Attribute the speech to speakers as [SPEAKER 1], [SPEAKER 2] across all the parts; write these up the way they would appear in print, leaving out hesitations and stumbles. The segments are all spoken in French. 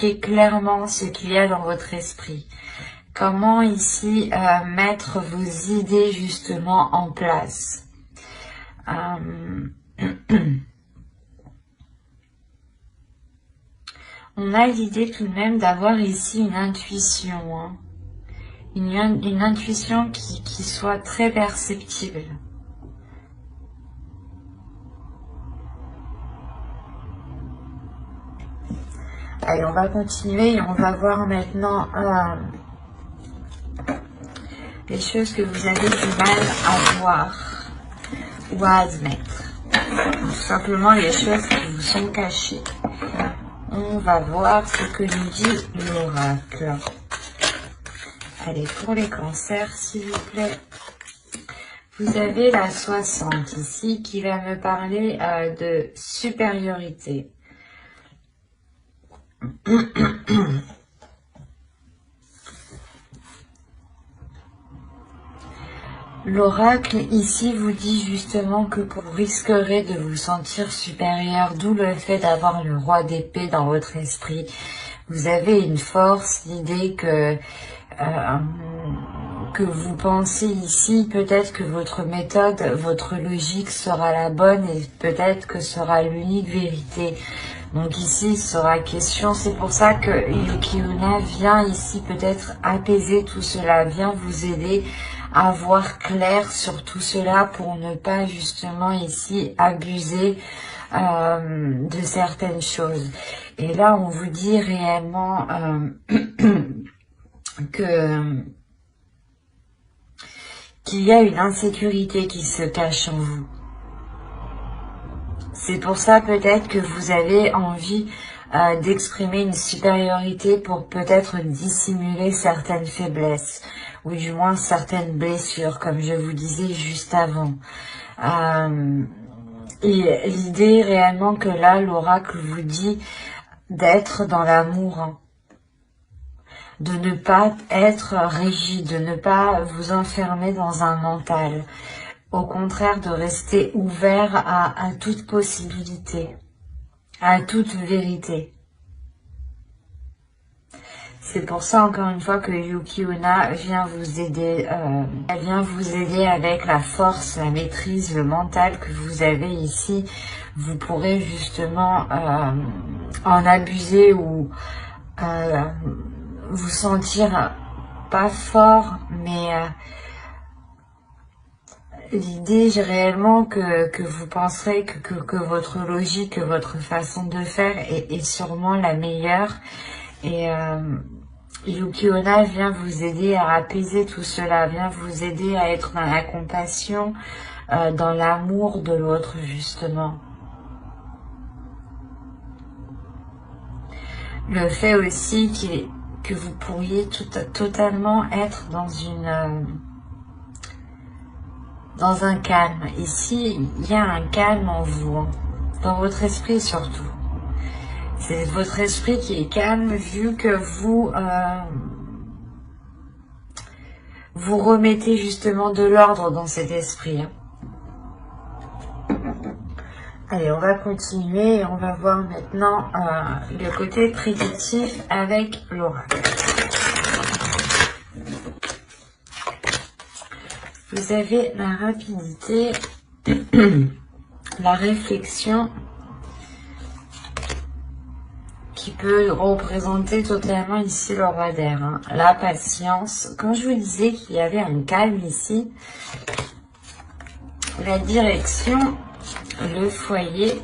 [SPEAKER 1] expliquer clairement ce qu'il y a dans votre esprit. Comment ici mettre vos idées justement en place. On a l'idée tout de même d'avoir ici une intuition, hein. Une intuition qui soit très perceptible. Allez, on va continuer et on va voir maintenant les choses que vous avez du mal à voir ou à admettre. Tout simplement les choses qui vous sont cachées. On va voir ce que nous dit l'oracle. Allez, pour les cancers, s'il vous plaît. Vous avez la 60 ici qui va me parler de supériorité. L'oracle ici vous dit justement que vous risquerez de vous sentir supérieur, d'où le fait d'avoir le roi d'épée dans votre esprit. Vous avez une force, l'idée que vous pensez ici, peut-être que votre méthode, votre logique sera la bonne et peut-être que sera l'unique vérité. Donc ici, il sera question, c'est pour ça que Yuki-onna vient ici peut-être apaiser tout cela, vient vous aider à voir clair sur tout cela pour ne pas justement ici abuser de certaines choses. Et là, on vous dit réellement qu'il y a une insécurité qui se cache en vous. C'est pour ça peut-être que vous avez envie d'exprimer une supériorité pour peut-être dissimuler certaines faiblesses ou du moins certaines blessures, comme je vous disais juste avant. Et l'idée réellement que là, l'oracle vous dit d'être dans l'amour, hein, de ne pas être rigide, de ne pas vous enfermer dans un mental. Au contraire, de rester ouvert à toute possibilité, à toute vérité. C'est pour ça, encore une fois, que Yuki-onna vient vous aider. Elle vient vous aider avec la force, la maîtrise, le mental que vous avez ici. Vous pourrez justement en abuser ou vous sentir pas fort, mais l'idée réellement que vous penserez que votre logique, que votre façon de faire est sûrement la meilleure. Et Yuki-onna vient vous aider à apaiser tout cela, vient vous aider à être dans la compassion, dans l'amour de l'autre justement. Le fait aussi que vous pourriez totalement être dans un calme. Ici, il y a un calme en vous, hein, dans votre esprit surtout. C'est votre esprit qui est calme vu que vous remettez justement de l'ordre dans cet esprit. Hein. Allez, on va continuer et on va voir maintenant le côté prédictif avec l'oracle. Vous avez la rapidité, la réflexion qui peut représenter totalement ici le roi d'air. Hein. La patience. Quand je vous disais qu'il y avait un calme ici, la direction, le foyer,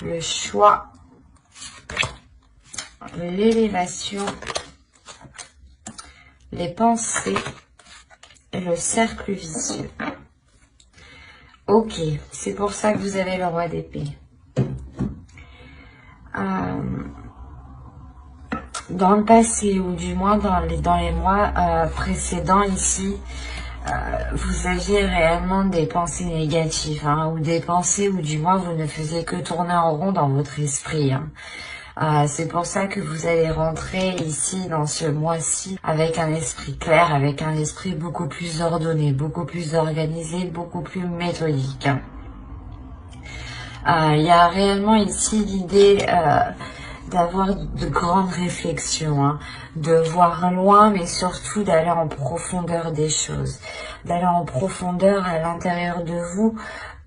[SPEAKER 1] le choix, l'élévation, les pensées et le cercle vicieux. Ok, c'est pour ça que vous avez le roi d'épée. Dans le passé ou du moins dans les mois précédents ici, vous aviez réellement des pensées négatives, hein, ou des pensées où du moins vous ne faisiez que tourner en rond dans votre esprit. Hein. C'est pour ça que vous allez rentrer ici dans ce mois-ci avec un esprit clair, avec un esprit beaucoup plus ordonné, beaucoup plus organisé, beaucoup plus méthodique. Hein. Il y a réellement ici l'idée d'avoir de grandes réflexions, hein, de voir loin, mais surtout d'aller en profondeur des choses, d'aller en profondeur à l'intérieur de vous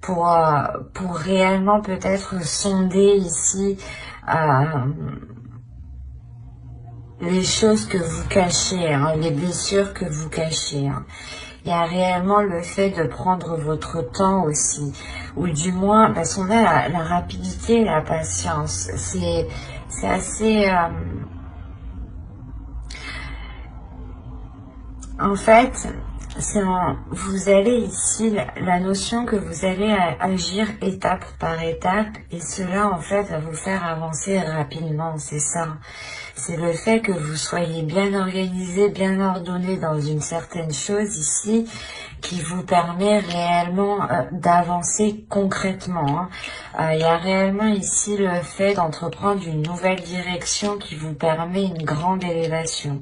[SPEAKER 1] pour réellement peut-être sonder ici les choses que vous cachez, hein, les blessures que vous cachez. Hein. Il y a réellement le fait de prendre votre temps aussi, ou du moins, parce qu'on a la rapidité et la patience. C'est assez... en fait, vous allez ici, la notion que vous allez agir étape par étape, et cela en fait va vous faire avancer rapidement, c'est ça. C'est le fait que vous soyez bien organisé, bien ordonné dans une certaine chose ici, qui vous permet réellement d'avancer concrètement. Hein. Il y a réellement ici le fait d'entreprendre une nouvelle direction qui vous permet une grande élévation,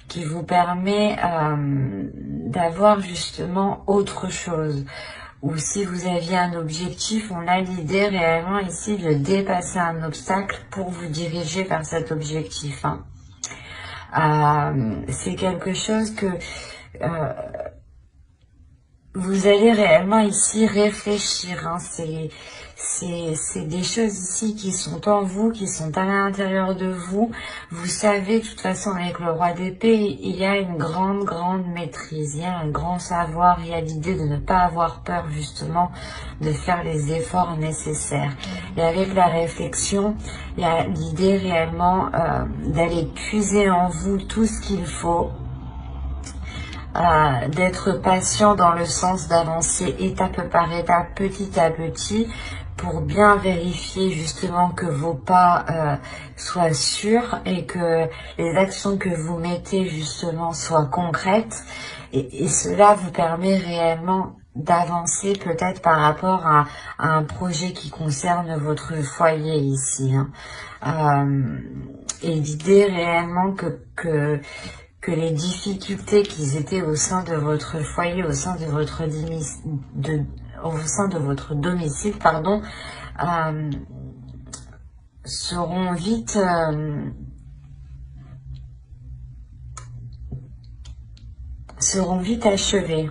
[SPEAKER 1] qui vous permet d'avoir justement autre chose. Ou si vous aviez un objectif, on a l'idée réellement ici de dépasser un obstacle pour vous diriger vers cet objectif. Hein. C'est quelque chose que vous allez réellement ici réfléchir. Hein. C'est des choses ici qui sont en vous, qui sont à l'intérieur de vous. Vous savez, de toute façon, avec le roi d'épée, il y a une grande maîtrise. Il y a un grand savoir. Il y a l'idée de ne pas avoir peur, justement, de faire les efforts nécessaires. Et avec la réflexion, il y a l'idée réellement d'aller puiser en vous tout ce qu'il faut, d'être patient dans le sens d'avancer étape par étape, petit à petit, pour bien vérifier justement que vos pas soient sûrs et que les actions que vous mettez justement soient concrètes. Et cela vous permet réellement d'avancer peut-être par rapport à un projet qui concerne votre foyer ici. Hein. Et l'idée réellement que les difficultés qui étaient au sein de votre foyer, au sein de votre domicile, pardon, seront vite achevées.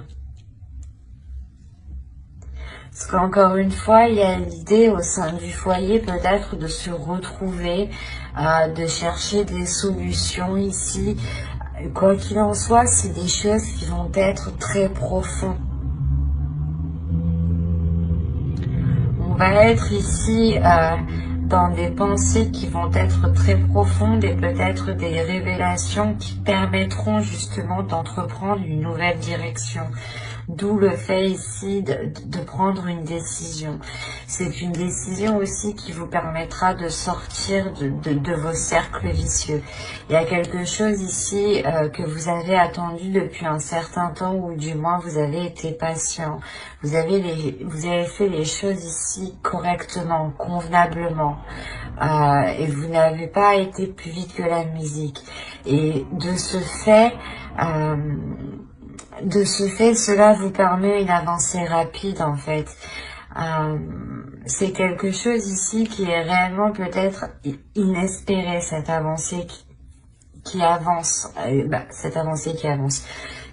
[SPEAKER 1] Parce qu'encore une fois, il y a l'idée au sein du foyer peut-être de se retrouver, de chercher des solutions ici. Quoi qu'il en soit, c'est des choses qui vont être très profondes. On va être ici dans des pensées qui vont être très profondes et peut-être des révélations qui permettront justement d'entreprendre une nouvelle direction. D'où le fait ici de prendre une décision. C'est une décision aussi qui vous permettra de sortir de vos cercles vicieux. Il y a quelque chose ici que vous avez attendu depuis un certain temps, ou du moins vous avez été patient. Vous avez fait les choses ici correctement, convenablement. Et vous n'avez pas été plus vite que la musique. Et de ce fait, cela vous permet une avancée rapide en fait. C'est quelque chose ici qui est réellement peut-être inespéré, cette avancée qui avance,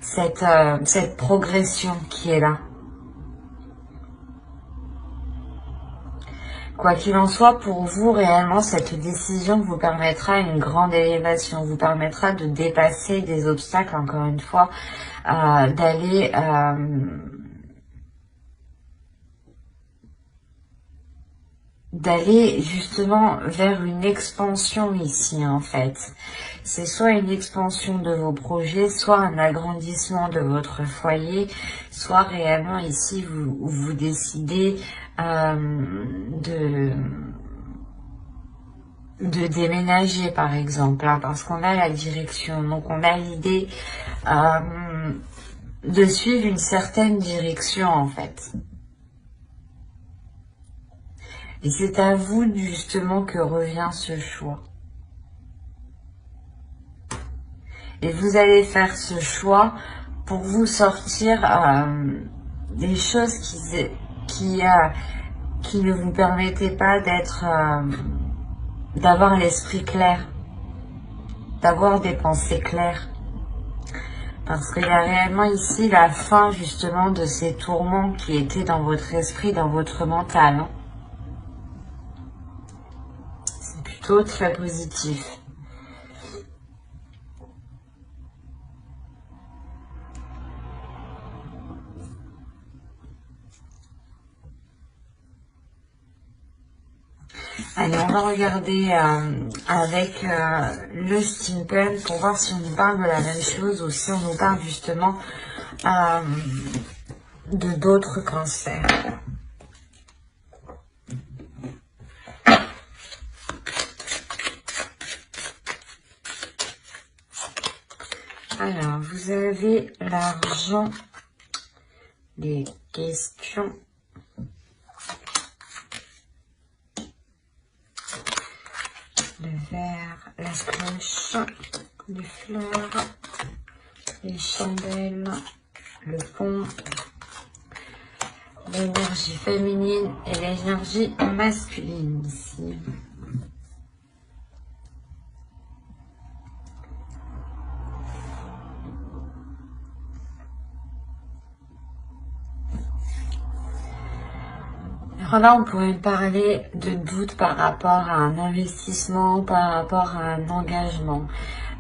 [SPEAKER 1] cette progression qui est là. Quoi qu'il en soit, pour vous, réellement, cette décision vous permettra une grande élévation, vous permettra de dépasser des obstacles, encore une fois, d'aller justement vers une expansion ici, en fait. C'est soit une expansion de vos projets, soit un agrandissement de votre foyer, soit réellement ici, vous décidez de déménager par exemple, hein, parce qu'on a la direction, donc on a l'idée de suivre une certaine direction en fait. Et c'est à vous justement que revient ce choix. Et vous allez faire ce choix pour vous sortir des choses qui ne vous permettaient pas d'être d'avoir l'esprit clair, d'avoir des pensées claires. Parce qu'il y a réellement ici la fin justement de ces tourments qui étaient dans votre esprit, dans votre mental. Hein. C'est plutôt très positif. Allez, on va regarder avec le steampunk pour voir si on nous parle de la même chose ou si on nous parle justement de d'autres cancers. Alors, vous avez l'argent, les questions. Le verre, la cloche, les fleurs, les chandelles, le pont, l'énergie féminine et l'énergie masculine ici. Alors là, on pourrait parler de doute par rapport à un investissement, par rapport à un engagement.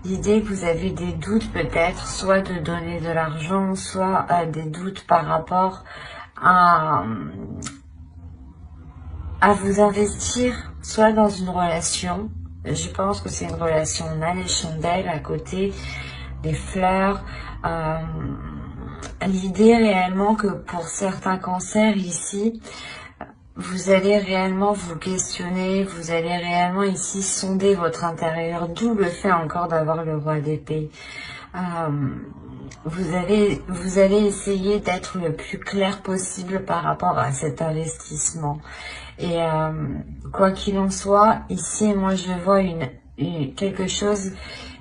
[SPEAKER 1] L'idée que vous avez des doutes peut-être, soit de donner de l'argent, soit des doutes par rapport à vous investir, soit dans une relation. Je pense que c'est une relation. On a les chandelles à côté, les fleurs. L'idée réellement que pour certains cancers ici, vous allez réellement vous questionner, vous allez réellement ici sonder votre intérieur, d'où le fait encore d'avoir le roi d'épée. Vous allez essayer d'être le plus clair possible par rapport à cet investissement. Et quoi qu'il en soit, ici, moi je vois quelque chose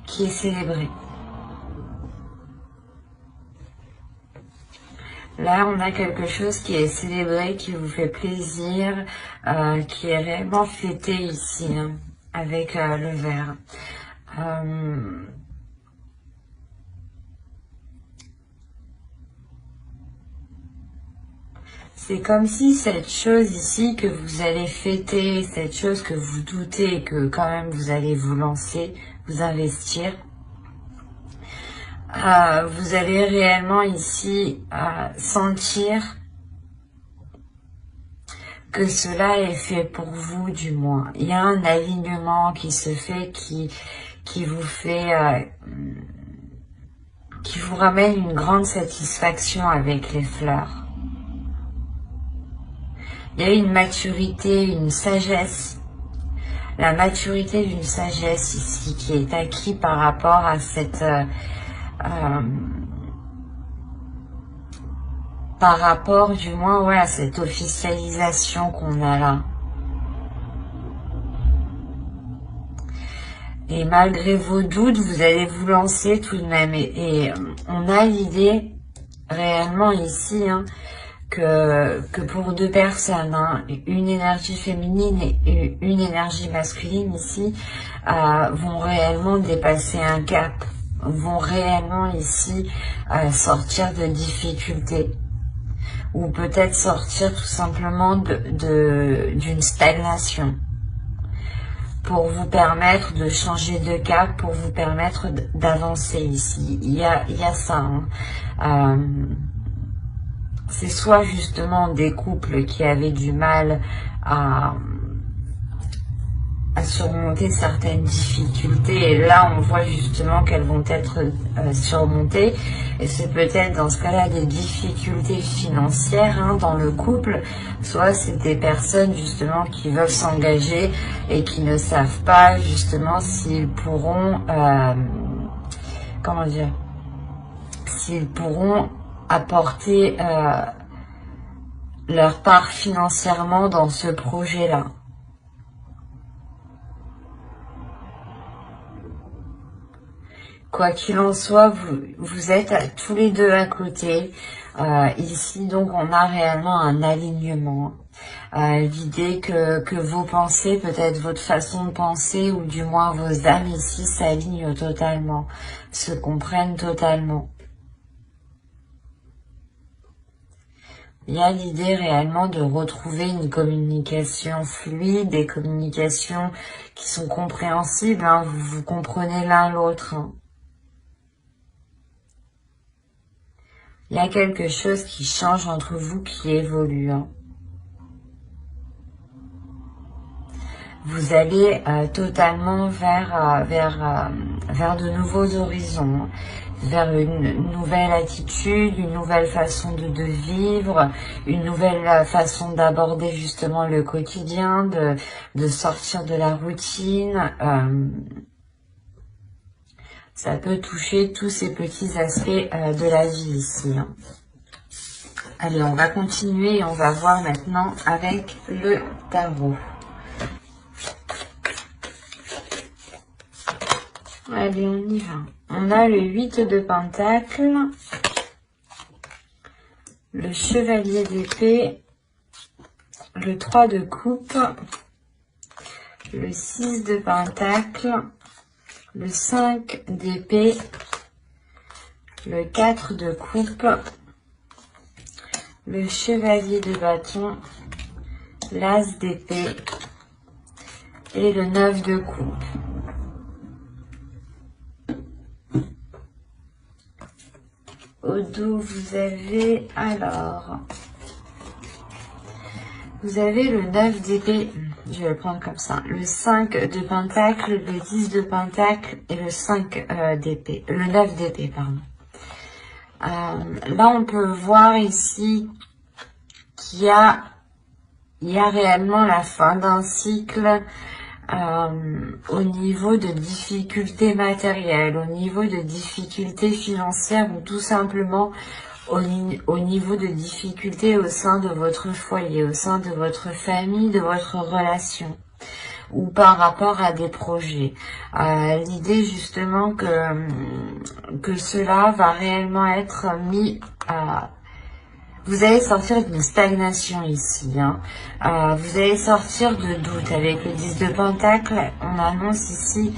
[SPEAKER 1] qui est célébré. Là, on a quelque chose qui est célébré, qui vous fait plaisir, qui est réellement fêté ici, hein, avec le verre. C'est comme si cette chose ici que vous allez fêter, cette chose que vous doutez que quand même vous allez vous lancer, vous investir, vous allez réellement ici sentir que cela est fait pour vous du moins. Il y a un alignement qui se fait, qui vous fait, qui vous ramène une grande satisfaction avec les fleurs. Il y a une maturité, une sagesse. La maturité d'une sagesse ici qui est acquis par rapport à cette par rapport du moins ouais, à cette officialisation qu'on a là. Et malgré vos doutes, vous allez vous lancer tout de même. Et on a l'idée réellement ici hein, que pour deux personnes, hein, une énergie féminine et une énergie masculine ici, vont réellement dépasser un cap, vont réellement ici sortir de difficultés. Ou peut-être sortir tout simplement d'une stagnation pour vous permettre de changer de cap, pour vous permettre d'avancer ici. Il y a ça. Hein. C'est soit justement des couples qui avaient du mal à surmonter certaines difficultés et là on voit justement qu'elles vont être surmontées et c'est peut-être dans ce cas-là des difficultés financières hein, dans le couple, soit c'est des personnes justement qui veulent s'engager et qui ne savent pas justement s'ils pourront comment dire, s'ils pourront apporter leur part financièrement dans ce projet-là. Quoi qu'il en soit, vous êtes tous les deux à côté. Ici, donc, on a réellement un alignement. L'idée que vos pensées, peut-être votre façon de penser, ou du moins vos âmes ici s'alignent totalement, se comprennent totalement. Il y a l'idée réellement de retrouver une communication fluide, des communications qui sont compréhensibles, hein, vous comprenez l'un l'autre. Hein. Il y a quelque chose qui change entre vous, qui évolue. Hein. Vous allez totalement vers de nouveaux horizons, vers une nouvelle attitude, une nouvelle façon de vivre, une nouvelle façon d'aborder justement le quotidien, de sortir de la routine. Ça peut toucher tous ces petits aspects de la vie ici. Hein. Allez, on va continuer et on va voir maintenant avec le tarot. Allez, on y va. On a le 8 de Pentacles, le Chevalier d'épée, le 3 de coupe, le 6 de Pentacles, le 5 d'épée, le 4 de coupe, le Chevalier de bâton, l'As d'épée et le 9 de coupe. Au dos, vous avez, alors, vous avez le 9 d'épée, je vais le prendre comme ça, le 5 de Pentacle, le 10 de Pentacle et le 5 d'épée, le 9 d'épée, pardon. Là, on peut voir ici qu'il y a réellement la fin d'un cycle au niveau de difficultés matérielles, au niveau de difficultés financières ou tout simplement au niveau de difficultés au sein de votre foyer, au sein de votre famille, de votre relation ou par rapport à des projets. L'idée justement que cela va réellement être mis à... Vous allez sortir d'une stagnation ici. Hein. Vous allez sortir de doute. Avec le 10 de Pentacle, on annonce ici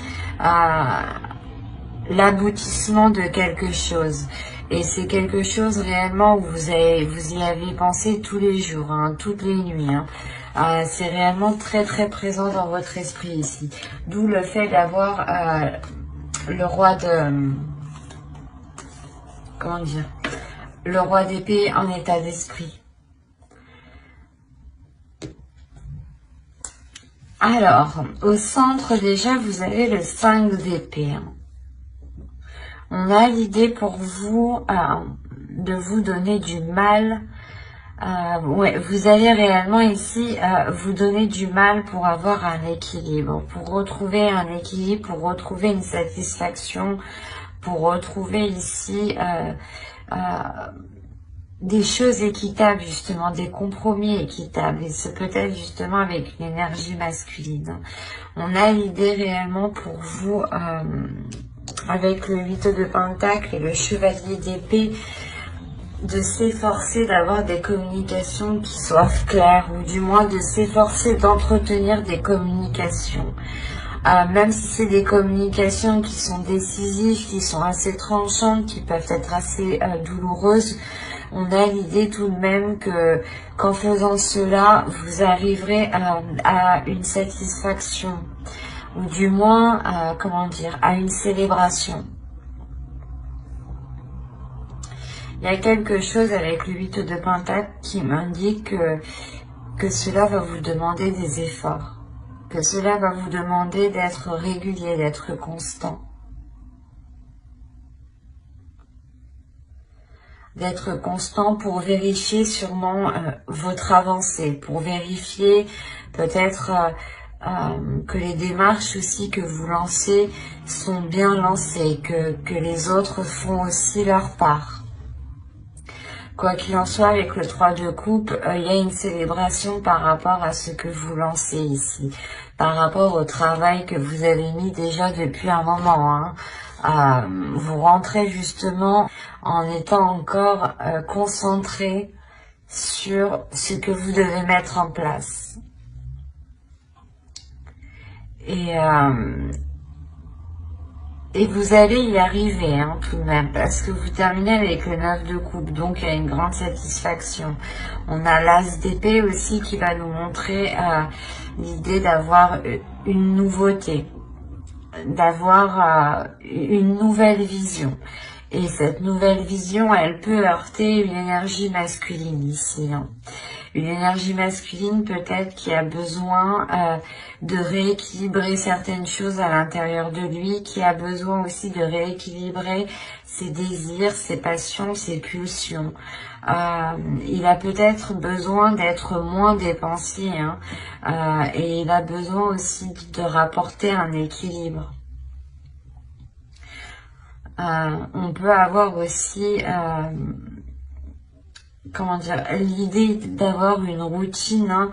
[SPEAKER 1] l'aboutissement de quelque chose. Et c'est quelque chose réellement où vous y avez pensé tous les jours, hein, toutes les nuits. Hein. C'est réellement très très présent dans votre esprit ici. D'où le fait d'avoir le roi de... Comment dire ? Le roi d'épée en état d'esprit. Alors, au centre déjà, vous avez le 5 d'épée. On a l'idée pour vous de vous donner du mal. Ouais, vous allez réellement ici vous donner du mal pour avoir un équilibre, pour retrouver un équilibre, pour retrouver une satisfaction, pour retrouver ici... des choses équitables justement, des compromis équitables, et c'est peut-être justement avec une énergie masculine. On a l'idée réellement pour vous, avec le 8 de Pentacle et le Chevalier d'épée, de s'efforcer d'avoir des communications qui soient claires, ou du moins de s'efforcer d'entretenir des communications. Même si c'est des communications qui sont décisives, qui sont assez tranchantes, qui peuvent être assez douloureuses, on a l'idée tout de même que qu'en faisant cela, vous arriverez à une satisfaction, ou du moins, comment dire, à une célébration. Il y a quelque chose avec le 8 de Pentacle qui m'indique que cela va vous demander des efforts. Que cela va vous demander d'être régulier, d'être constant. D'être constant pour vérifier sûrement votre avancée, pour vérifier peut-être que les démarches aussi que vous lancez sont bien lancées, que les autres font aussi leur part. Quoi qu'il en soit, avec le 3 de coupe, il y a une célébration par rapport à ce que vous lancez ici, par rapport au travail que vous avez mis déjà depuis un moment. Hein. Vous rentrez justement en étant encore concentré sur ce que vous devez mettre en place. Et vous allez y arriver, hein, tout de même, parce que vous terminez avec le 9 de coupe, donc il y a une grande satisfaction. On a l'As d'épée aussi qui va nous montrer l'idée d'avoir une nouveauté, d'avoir une nouvelle vision. Et cette nouvelle vision, elle peut heurter une énergie masculine ici, hein. Une énergie masculine peut-être qui a besoin de rééquilibrer certaines choses à l'intérieur de lui, qui a besoin aussi de rééquilibrer ses désirs, ses passions, ses pulsions. Il a peut-être besoin d'être moins dépensier, hein, et il a besoin aussi de rapporter un équilibre. On peut avoir aussi... comment dire, l'idée d'avoir une routine, hein,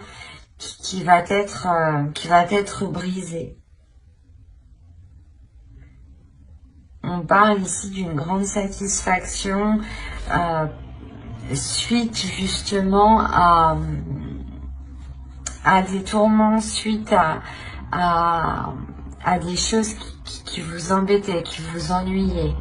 [SPEAKER 1] qui va être brisée. On parle ici d'une grande satisfaction suite justement à des tourments, suite à des choses qui vous embêtaient, qui vous ennuyaient.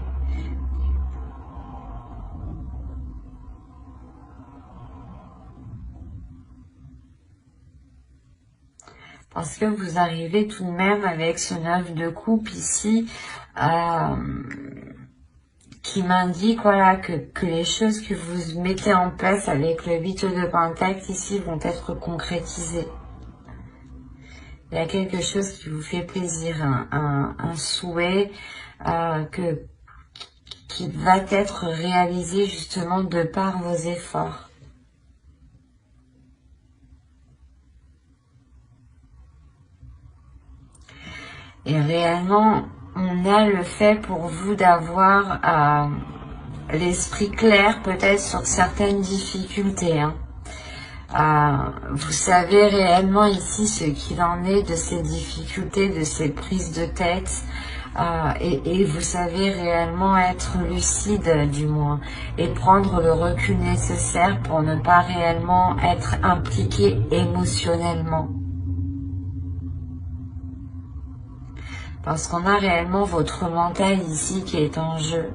[SPEAKER 1] Parce que vous arrivez tout de même avec ce 9 de coupe ici, qui m'indique, voilà, que les choses que vous mettez en place avec le 8 de pentacle ici vont être concrétisées. Il y a quelque chose qui vous fait plaisir, un souhait qui va être réalisé justement de par vos efforts. Et réellement, on a le fait pour vous d'avoir l'esprit clair peut-être sur certaines difficultés, hein. Vous savez réellement ici ce qu'il en est de ces difficultés, de ces prises de tête, et vous savez réellement être lucide du moins, et prendre le recul nécessaire pour ne pas réellement être impliqué émotionnellement. Parce qu'on a réellement votre mental ici qui est en jeu.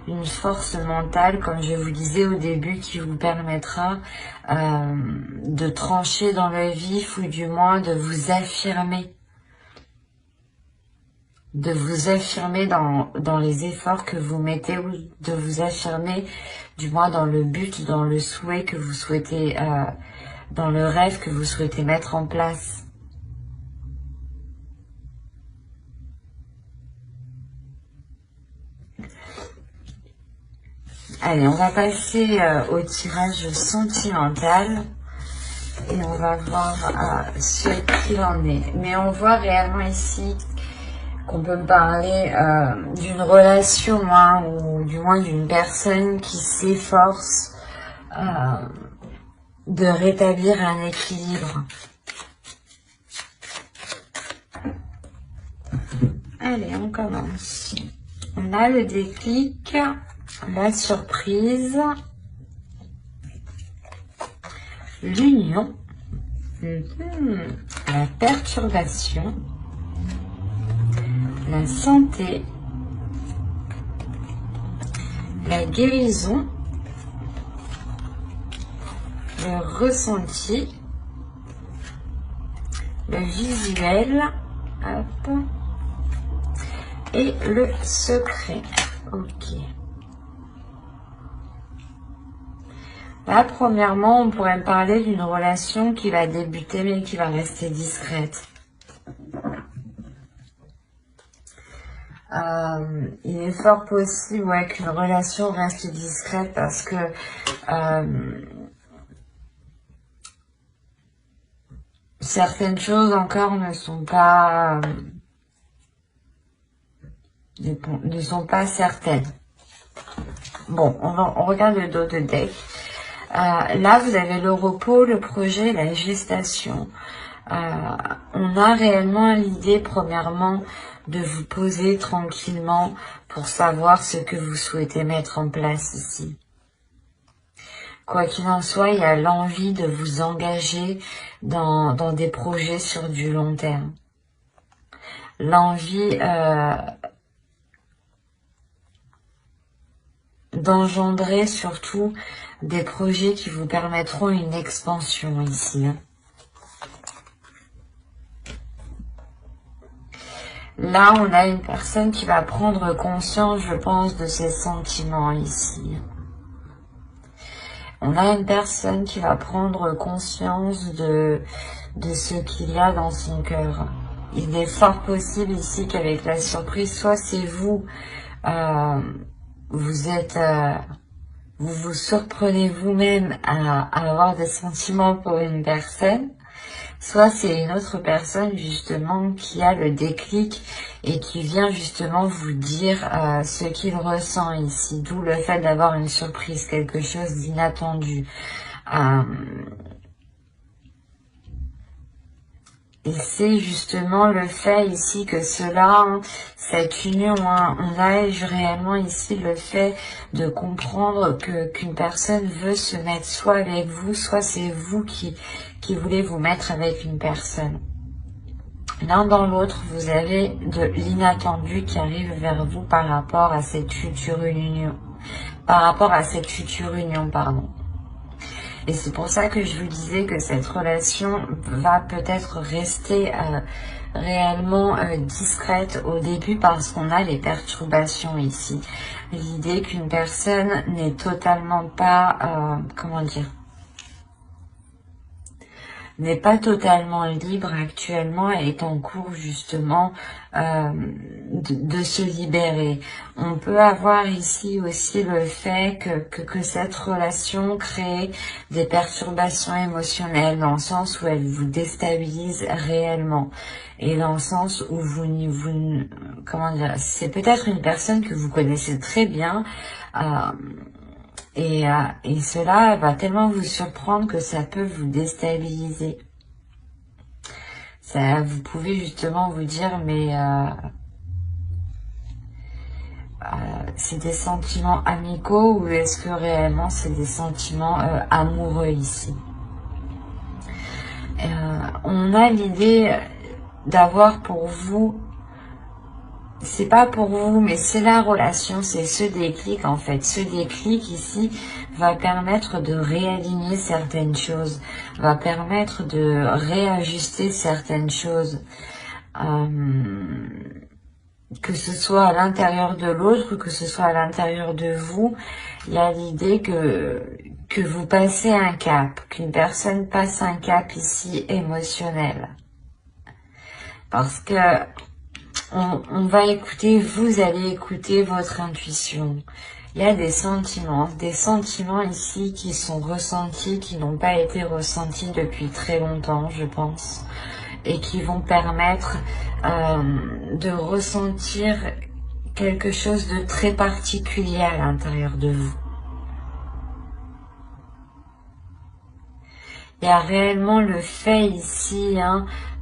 [SPEAKER 1] Une force mentale, comme je vous disais au début, qui vous permettra de trancher dans le vif ou du moins de vous affirmer. De vous affirmer dans les efforts que vous mettez ou de vous affirmer du moins dans le but, dans le souhait que vous souhaitez, dans le rêve que vous souhaitez mettre en place. Allez, on va passer au tirage sentimental et on va voir ce qu'il en est. Mais on voit réellement ici qu'on peut me parler d'une relation, hein, ou du moins d'une personne qui s'efforce de rétablir un équilibre. Allez, on commence. On a le déclic. La surprise, l'union, la perturbation, la santé, la guérison, le ressenti, le visuel, hop, et le secret. Ok. Là, premièrement, on pourrait me parler d'une relation qui va débuter mais qui va rester discrète. Il est fort possible, ouais, qu'une relation reste discrète parce que certaines choses encore ne sont pas certaines. Bon, on regarde le dos de deck. Là, vous avez le repos, le projet, la gestation. On a réellement l'idée, premièrement, de vous poser tranquillement pour savoir ce que vous souhaitez mettre en place ici. Quoi qu'il en soit, il y a l'envie de vous engager dans des projets sur du long terme. L'envie d'engendrer surtout des projets qui vous permettront une expansion ici. Là, on a une personne qui va prendre conscience, je pense, de ses sentiments ici. On a une personne qui va prendre conscience de ce qu'il y a dans son cœur. Il est fort possible ici qu'avec la surprise, soit c'est vous, vous vous surprenez vous-même à avoir des sentiments pour une personne, soit c'est une autre personne justement qui a le déclic et qui vient justement vous dire ce qu'il ressent ici, d'où le fait d'avoir une surprise, quelque chose d'inattendu. Et c'est justement le fait ici que cela, cette union, on a réellement ici le fait de comprendre qu'une personne veut se mettre soit avec vous, soit c'est vous qui voulez vous mettre avec une personne. L'un dans l'autre, vous avez de l'inattendu qui arrive vers vous par rapport à cette future union. Et c'est pour ça que je vous disais que cette relation va peut-être rester réellement discrète au début parce qu'on a les perturbations ici. L'idée qu'une personne n'est totalement pas, n'est pas totalement libre actuellement et est en cours justement de se libérer. On peut avoir ici aussi le fait que cette relation crée des perturbations émotionnelles dans le sens où elle vous déstabilise réellement et dans le sens où c'est peut-être une personne que vous connaissez très bien et cela va tellement vous surprendre que ça peut vous déstabiliser. Vous pouvez justement vous dire, mais c'est des sentiments amicaux ou est-ce que réellement c'est des sentiments amoureux ici? On a l'idée d'avoir pour vous, c'est pas pour vous, mais c'est la relation, c'est ce déclic en fait. Ce déclic ici va permettre de réaligner certaines choses, va permettre de réajuster certaines choses. Que ce soit à l'intérieur de l'autre, que ce soit à l'intérieur de vous, il y a l'idée que vous passez un cap, qu'une personne passe un cap ici émotionnel. Parce que on va écouter, vous allez écouter votre intuition. Il y a des sentiments ici qui sont ressentis, qui n'ont pas été ressentis depuis très longtemps, je pense, et qui vont permettre de ressentir quelque chose de très particulier à l'intérieur de vous. Il y a réellement le fait ici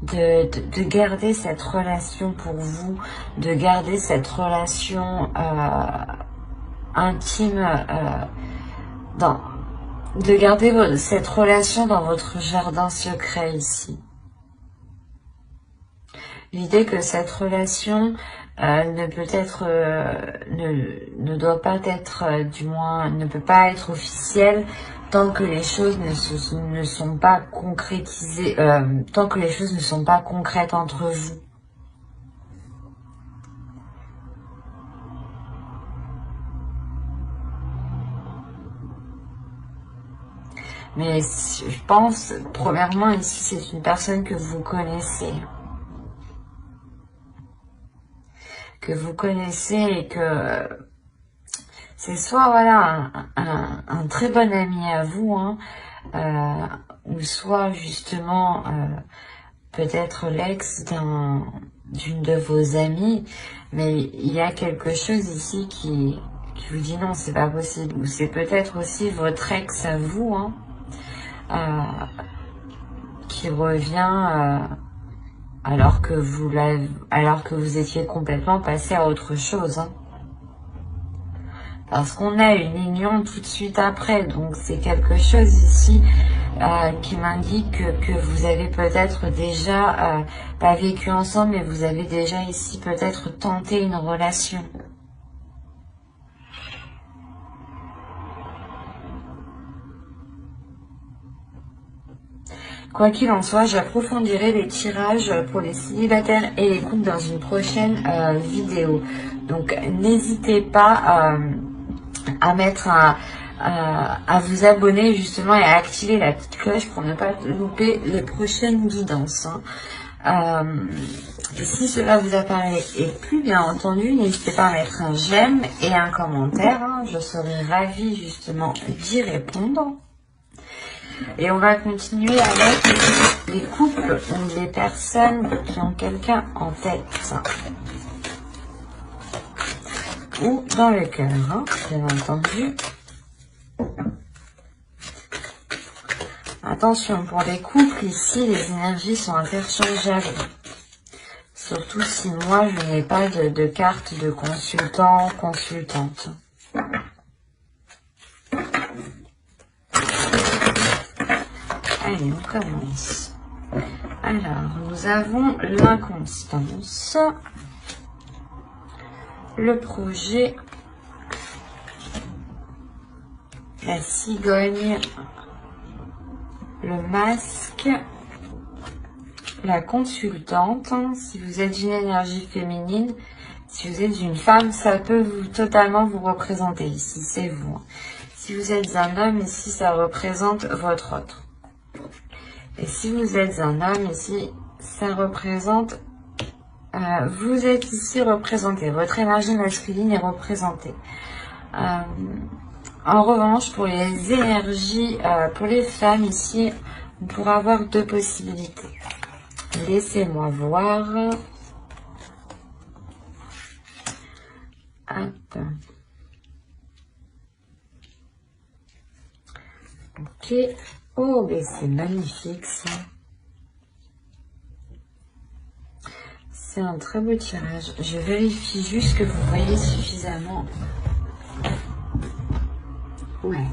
[SPEAKER 1] de garder cette relation pour vous, de garder cette relation intime, de garder cette relation dans votre jardin secret ici. L'idée que cette relation ne doit pas être, du moins, ne peut pas être officielle tant que les choses ne sont pas concrétisées, tant que les choses ne sont pas concrètes entre vous. Mais je pense, premièrement, ici, c'est une personne que vous connaissez. Et que c'est soit voilà un très bon ami à vous, ou soit justement peut-être l'ex d'une de vos amies, mais il y a quelque chose ici qui vous dit non, c'est pas possible, ou c'est peut-être aussi votre ex à vous, qui revient alors que vous étiez complètement passé à autre chose, hein. Parce qu'on a une union tout de suite après, donc c'est quelque chose ici qui m'indique que vous avez peut-être déjà pas vécu ensemble, mais vous avez déjà ici peut-être tenté une relation. Quoi qu'il en soit, j'approfondirai les tirages pour les célibataires et les couples dans une prochaine vidéo. Donc n'hésitez pas à mettre à vous abonner justement et à activer la petite cloche pour ne pas louper les prochaines guidances, hein. Et si cela vous apparaît et plus bien entendu, n'hésitez pas à mettre un j'aime et un commentaire, hein. Je serai ravie justement d'y répondre. Et on va continuer avec les couples ou les personnes qui ont quelqu'un en tête. Ou dans le cœur, hein, bien entendu. Attention, pour les couples, ici, les énergies sont interchangeables. Surtout si moi, je n'ai pas de carte de consultant, consultante. Allez, on commence. Alors, nous avons l'inconstance, le projet, la cigogne, le masque, la consultante. Si vous êtes une énergie féminine, si vous êtes une femme, ça peut totalement vous représenter ici, c'est vous. Si vous êtes un homme, ici, ça représente votre autre. Et si vous êtes un homme, ici, ça représente... vous êtes ici représenté. Votre énergie masculine est représentée. En revanche, pour les énergies, pour les femmes, ici, on pourra avoir deux possibilités. Laissez-moi voir. Hop. Ok. Oh, mais c'est magnifique ça. C'est un très beau tirage. Je vérifie juste que vous voyez suffisamment. Ouais.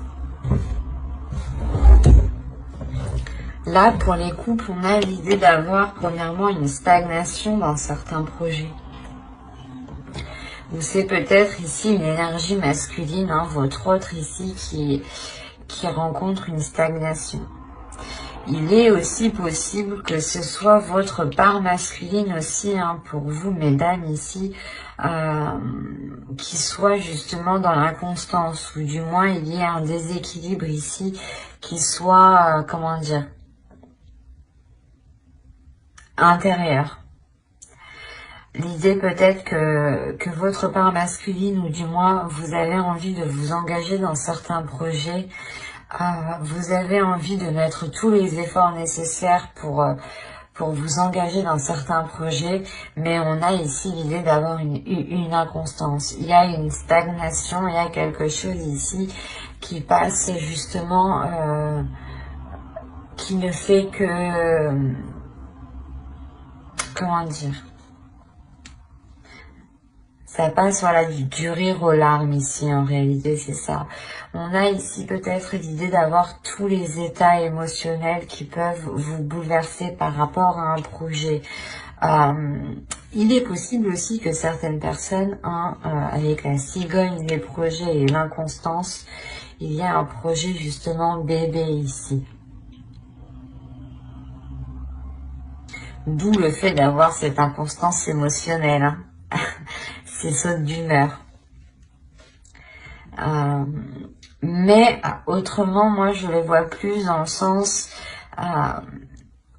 [SPEAKER 1] Là, pour les couples, on a l'idée d'avoir premièrement une stagnation dans certains projets. Ou c'est peut-être ici une énergie masculine, hein, votre autre ici qui rencontre une stagnation. Il est aussi possible que ce soit votre part masculine aussi, hein, pour vous, mesdames, ici, qui soit justement dans l'inconstance, ou du moins il y ait un déséquilibre ici, qui soit, comment dire, intérieur. L'idée peut-être que votre part masculine, ou du moins vous avez envie de vous engager dans certains projets, vous avez envie de mettre tous les efforts nécessaires pour vous engager dans certains projets, mais on a ici l'idée d'avoir une inconstance. Il y a une stagnation, il y a quelque chose ici qui passe justement, qui ne fait que, comment dire, ça passe, voilà, du rire aux larmes ici, en réalité, c'est ça. On a ici peut-être l'idée d'avoir tous les états émotionnels qui peuvent vous bouleverser par rapport à un projet. Il est possible aussi que certaines personnes, avec la cigogne, les projets et l'inconstance, il y a un projet justement bébé ici. D'où le fait d'avoir cette inconstance émotionnelle, hein. Ces sautes d'humeur. Mais autrement, moi je le vois plus dans le sens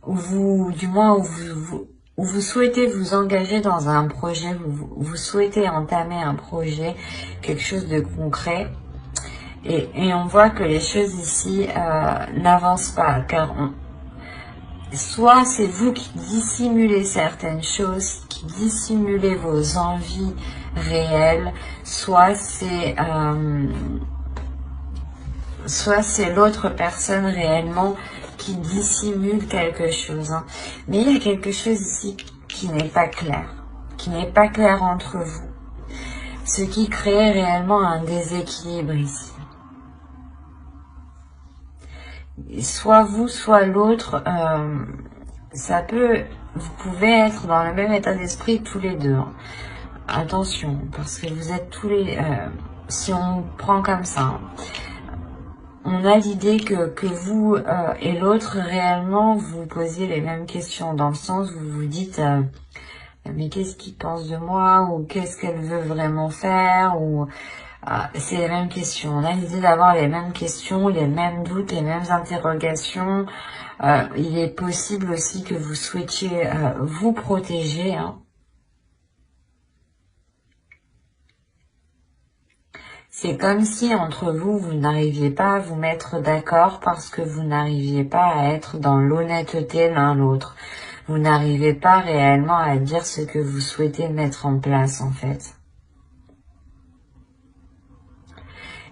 [SPEAKER 1] où vous, du moins où vous souhaitez vous engager dans un projet, vous souhaitez entamer un projet, quelque chose de concret, et on voit que les choses ici n'avancent pas, car soit c'est vous qui dissimulez certaines choses, qui dissimulez vos envies réelles, soit c'est l'autre personne réellement qui dissimule quelque chose. Hein. Mais il y a quelque chose ici qui n'est pas clair. Qui n'est pas clair entre vous. Ce qui crée réellement un déséquilibre ici. Soit vous, soit l'autre, ça peut, vous pouvez être dans le même état d'esprit tous les deux. Hein. Attention, parce que vous êtes tous les, si on prend comme ça, hein, on a l'idée que vous et l'autre, réellement, vous posez les mêmes questions, dans le sens où vous vous dites, mais qu'est-ce qu'il pense de moi, ou qu'est-ce qu'elle veut vraiment faire, ou c'est les mêmes questions. On a l'idée d'avoir les mêmes questions, les mêmes doutes, les mêmes interrogations. Il est possible aussi que vous souhaitiez vous protéger. Hein. C'est comme si entre vous, vous n'arriviez pas à vous mettre d'accord parce que vous n'arriviez pas à être dans l'honnêteté l'un l'autre. Vous n'arrivez pas réellement à dire ce que vous souhaitez mettre en place en fait.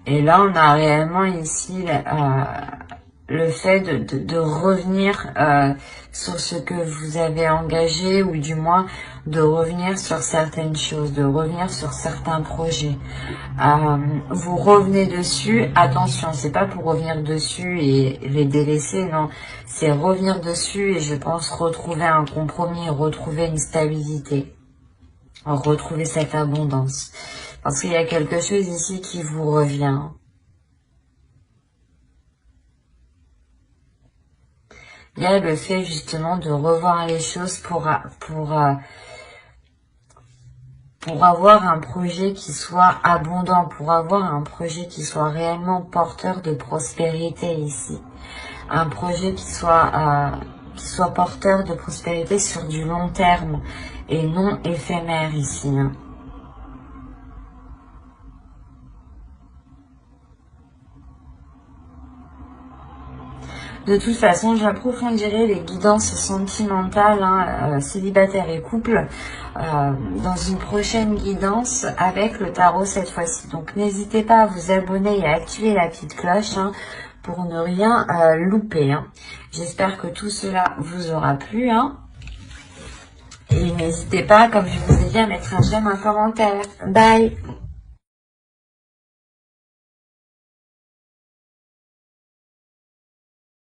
[SPEAKER 1] Et là, on a réellement ici le fait de revenir sur ce que vous avez engagé, ou du moins de revenir sur certaines choses, de revenir sur certains projets. Vous revenez dessus, attention, c'est pas pour revenir dessus et les délaisser, non, c'est revenir dessus et je pense retrouver un compromis, retrouver une stabilité, retrouver cette abondance. Parce qu'il y a quelque chose ici qui vous revient. Il y a le fait justement de revoir les choses pour avoir un projet qui soit abondant, pour avoir un projet qui soit réellement porteur de prospérité ici. Un projet qui soit porteur de prospérité sur du long terme et non éphémère ici. Hein. De toute façon, j'approfondirai les guidances sentimentales, hein, célibataires et couples, dans une prochaine guidance avec le tarot cette fois-ci. Donc n'hésitez pas à vous abonner et à activer la petite cloche hein, pour ne rien louper. Hein. J'espère que tout cela vous aura plu. Hein. Et n'hésitez pas, comme je vous ai dit, à mettre un j'aime, un commentaire. Bye!